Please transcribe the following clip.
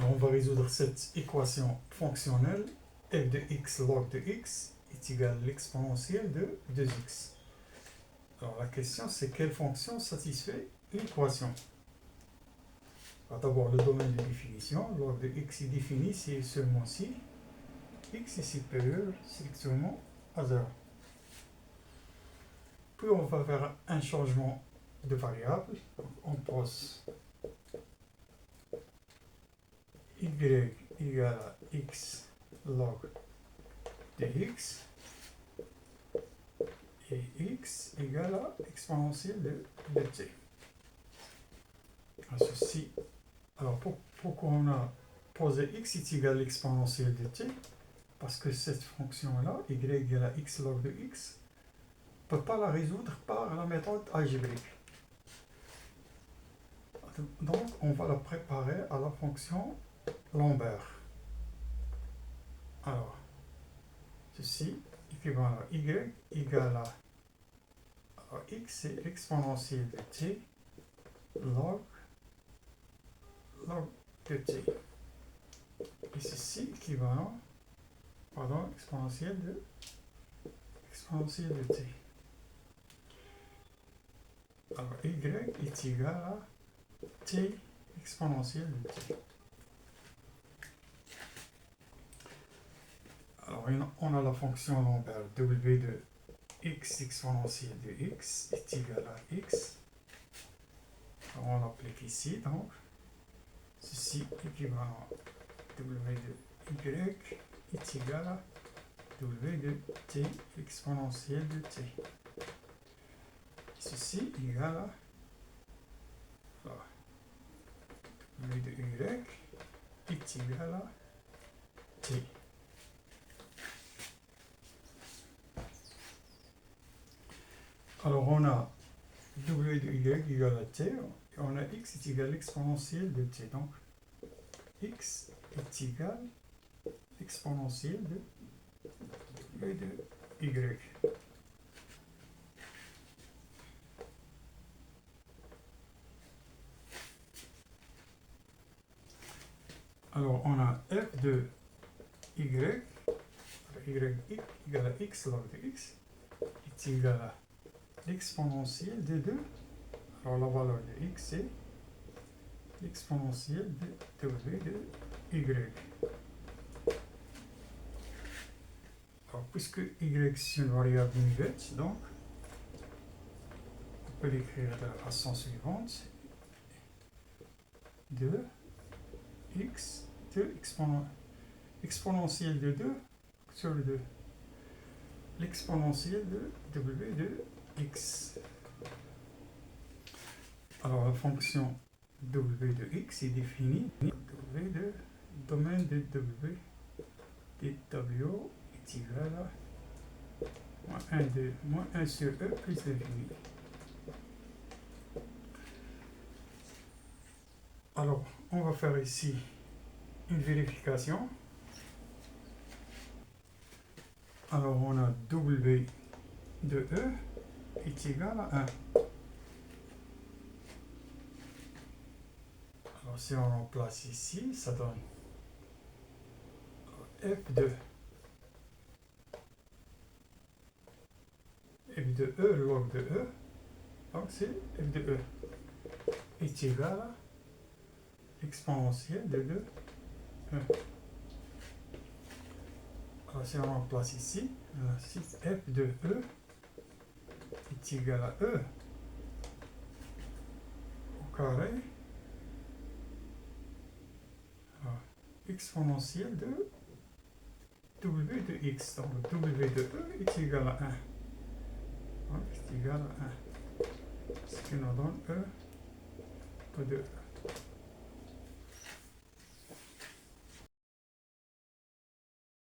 Alors, on va résoudre cette équation fonctionnelle. F de x log de x est égal à l'exponentielle de 2x. Alors, la question, c'est quelle fonction satisfait l'équation? D'abord, le domaine de définition. Log de x est défini si et seulement si x est supérieur strictement à 0. Puis, on va faire un changement de variable. Donc, on pose y égale à x log de x et x égale à exponentielle de t. Ceci. Alors, pourquoi on a posé x est égal à l'exponentielle de t? Parce que cette fonction-là, y égale à x log de x, on ne peut pas la résoudre par la méthode algébrique. Donc, on va la préparer à la fonction Lambert. Alors, ceci équivalent à y égale à x, c'est l'exponentielle de t log de t. Et ceci équivalent, exponentielle de t. Alors, y est égal à t exponentielle de t. Alors, on a la fonction Lambert w de x exponentielle de x est égal à x. Alors, on l'applique ici, donc ceci équivalent w de y est égal à w de t exponentielle de t. Ceci égal à w de y est égal à t. Alors, on a w de y égale à t, et on a x est égal à l'exponentielle de t. Donc, x est égal à l'exponentielle de w de y. Alors, on a f de y égale à x log de x est égal à l'exponentielle de 2. Alors, la valeur de x, c'est l'exponentielle de w de y. Alors, puisque y c'est une variable muette, donc, on peut l'écrire de la façon suivante. 2 x de exponentielle de 2 sur le 2. L'exponentielle de w de x. Alors, la fonction w de x est définie. W de domaine de w de w est égal à moins 1 sur e plus l'infini. Alors, on va faire ici une vérification. Alors, on a w de e est égal à 1. Alors, si on remplace ici, ça donne f de e log de e. Donc, c'est f de e est égal à exponentielle de 2 e. Alors, si on remplace ici, f de e est égal à e au carré exponentielle de w de x. Donc, w de e est égal à 1. Donc, c'est égal à 1. Ce qui nous donne e de e.